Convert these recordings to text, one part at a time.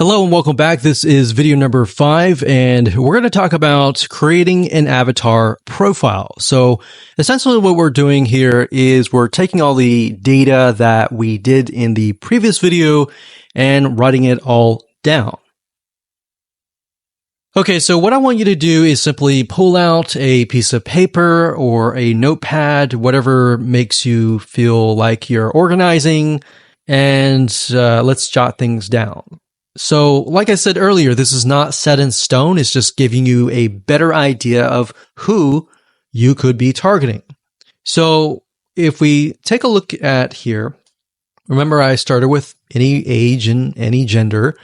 Hello and welcome back. This is video number 5, and we're going to talk about creating an avatar profile. So essentially what we're doing here is we're taking all the data that we did in the previous video and writing it all down. Okay, so what I want you to do is simply pull out a piece of paper or a notepad, whatever makes you feel like you're organizing, and let's jot things down. So, like I said earlier, this is not set in stone. It's just giving you a better idea of who you could be targeting. So, if we take a look at here, remember I started with any age and any gender,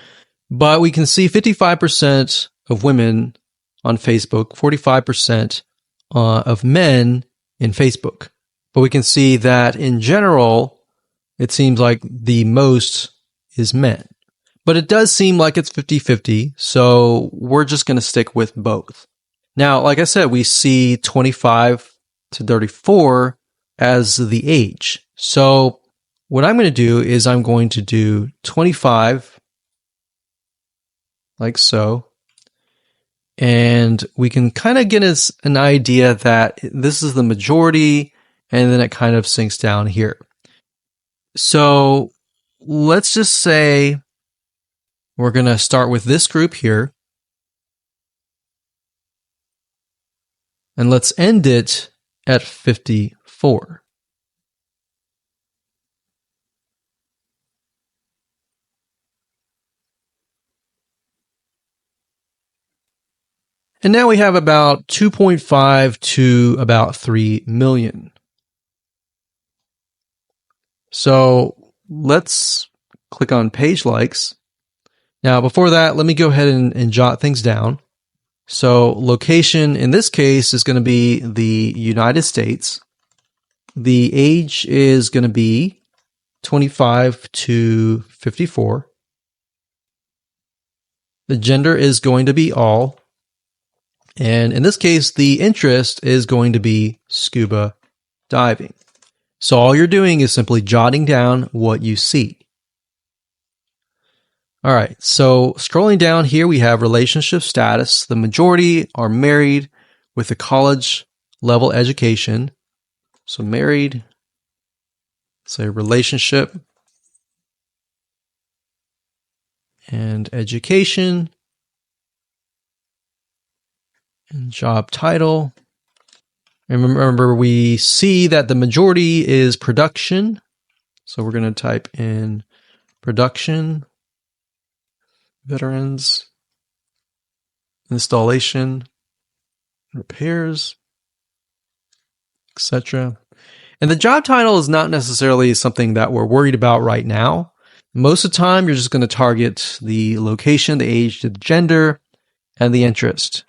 but we can see 55% of women on Facebook, 45% of men in Facebook. But we can see that in general, it seems like the most is men. But it does seem like it's 50-50, so we're just going to stick with both. Now, like I said, we see 25 to 34 as the age. So what I'm going to do is I'm going to do 25, like so. And we can kind of get us an idea that this is the majority, and then it kind of sinks down here. So let's just say we're going to start with this group here. And let's end it at 54. And now we have about 2.5 to about 3 million. So let's click on page likes. Now, before that, let me go ahead and jot things down. So location in this case is going to be the United States. The age is going to be 25 to 54. The gender is going to be all. And in this case, the interest is going to be scuba diving. So all you're doing is simply jotting down what you see. All right, so scrolling down here, we have relationship status. The majority are married with a college level education. So married, say relationship, and education, and job title. And remember, we see that the majority is production. So we're going to type in production. Veterans, installation, repairs, etc. And the job title is not necessarily something that we're worried about right now. Most of the time, you're just going to target the location, the age, the gender, and the interest.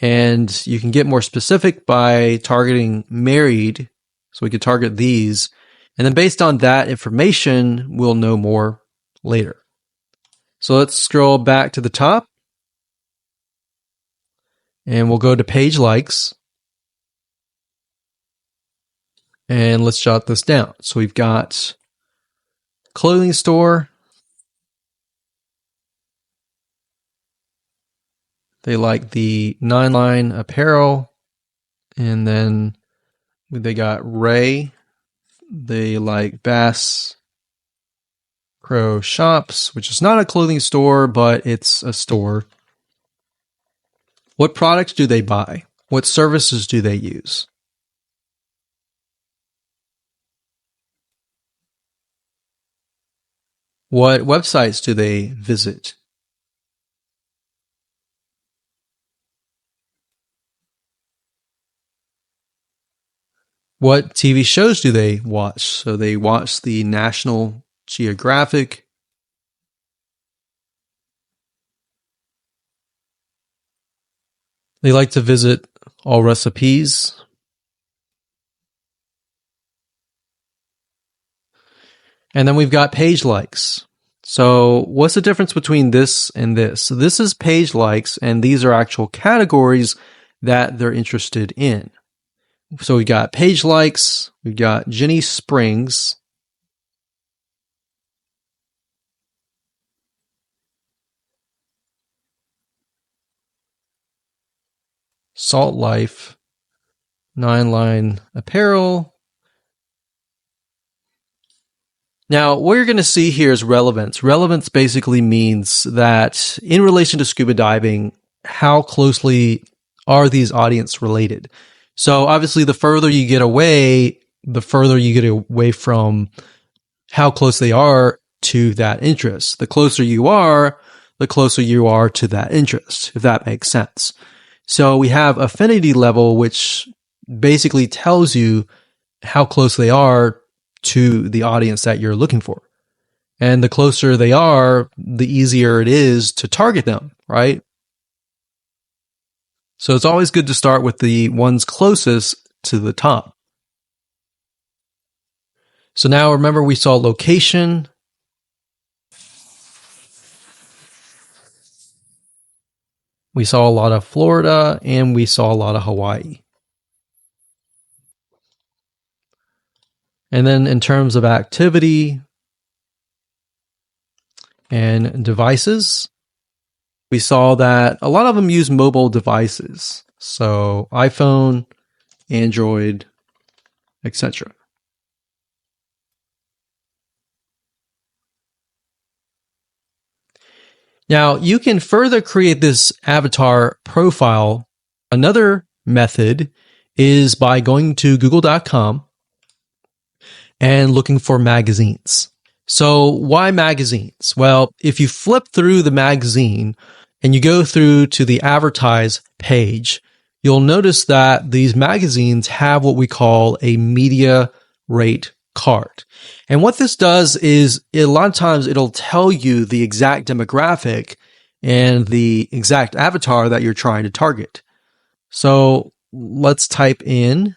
And you can get more specific by targeting married. So we could target these. And then based on that information, we'll know more later. So let's scroll back to the top and we'll go to page likes and let's jot this down. So we've got clothing store. They like the 9-line apparel, and then they got Ray. They like Bass Pro Shops, which is not a clothing store, but it's a store. What products do they buy? What services do they use? What websites do they visit? What TV shows do they watch? So they watch the National Geographic. They like to visit All Recipes. And then we've got page likes. So what's the difference between this and this? So this is page likes, and these are actual categories that they're interested in. So we got page likes, we've got Jenny Springs, Salt Life, 9-line apparel. Now, what you're going to see here is relevance. Relevance basically means that in relation to scuba diving, how closely are these audience related? So obviously, the further you get away, from how close they are to that interest. The closer you are to that interest, if that makes sense. So we have affinity level, which basically tells you how close they are to the audience that you're looking for. And the closer they are, the easier it is to target them, right? So it's always good to start with the ones closest to the top. So now remember, we saw location. We saw a lot of Florida, and we saw a lot of Hawaii. And then in terms of activity and devices, we saw that a lot of them use mobile devices. So iPhone, Android, etc. Now, you can further create this avatar profile. Another method is by going to google.com and looking for magazines. So why magazines? Well, if you flip through the magazine and you go through to the advertise page, you'll notice that these magazines have what we call a media rate card. And what this does is a lot of times it'll tell you the exact demographic and the exact avatar that you're trying to target. So let's type in,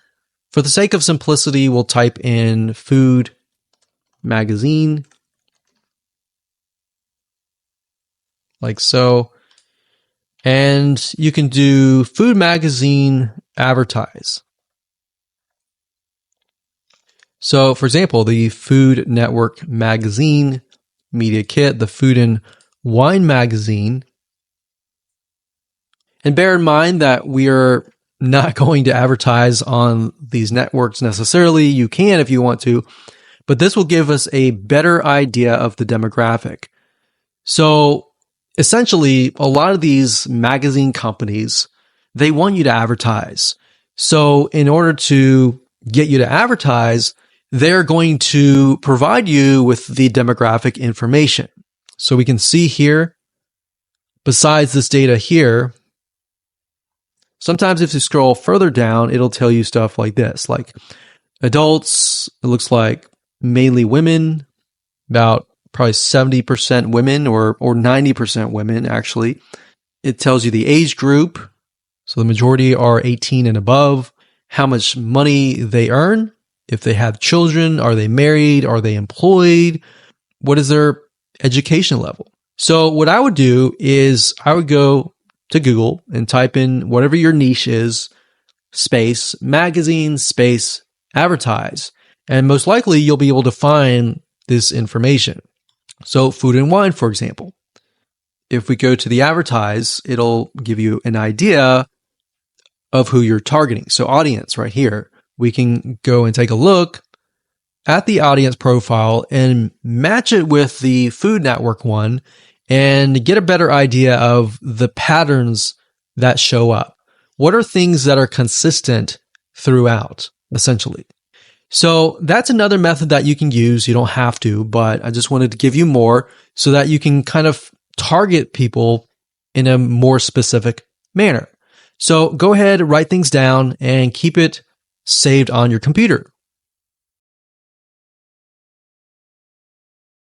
for the sake of simplicity, we'll type in food magazine, like so. And you can do food magazine advertise. So, for example, the Food Network magazine media kit, the Food and Wine magazine. And bear in mind that we are not going to advertise on these networks necessarily. You can if you want to, but this will give us a better idea of the demographic. So essentially, a lot of these magazine companies, they want you to advertise. So in order to get you to advertise, they're going to provide you with the demographic information. So we can see here, besides this data here, sometimes if you scroll further down, it'll tell you stuff like this, like adults, it looks like mainly women, about probably 70% women or 90% women, actually. It tells you the age group. So the majority are 18 and above, how much money they earn, if they have children, are they married, are they employed, what is their education level. So what I would do is I would go to Google and type in whatever your niche is, space, magazine, space, advertise. And most likely you'll be able to find this information. So food and wine, for example. If we go to the advertise, it'll give you an idea of who you're targeting. So audience right here, we can go and take a look at the audience profile and match it with the Food Network one and get a better idea of the patterns that show up. What are things that are consistent throughout, essentially? So that's another method that you can use. You don't have to, but I just wanted to give you more so that you can kind of target people in a more specific manner. So go ahead, write things down, and keep it saved on your computer.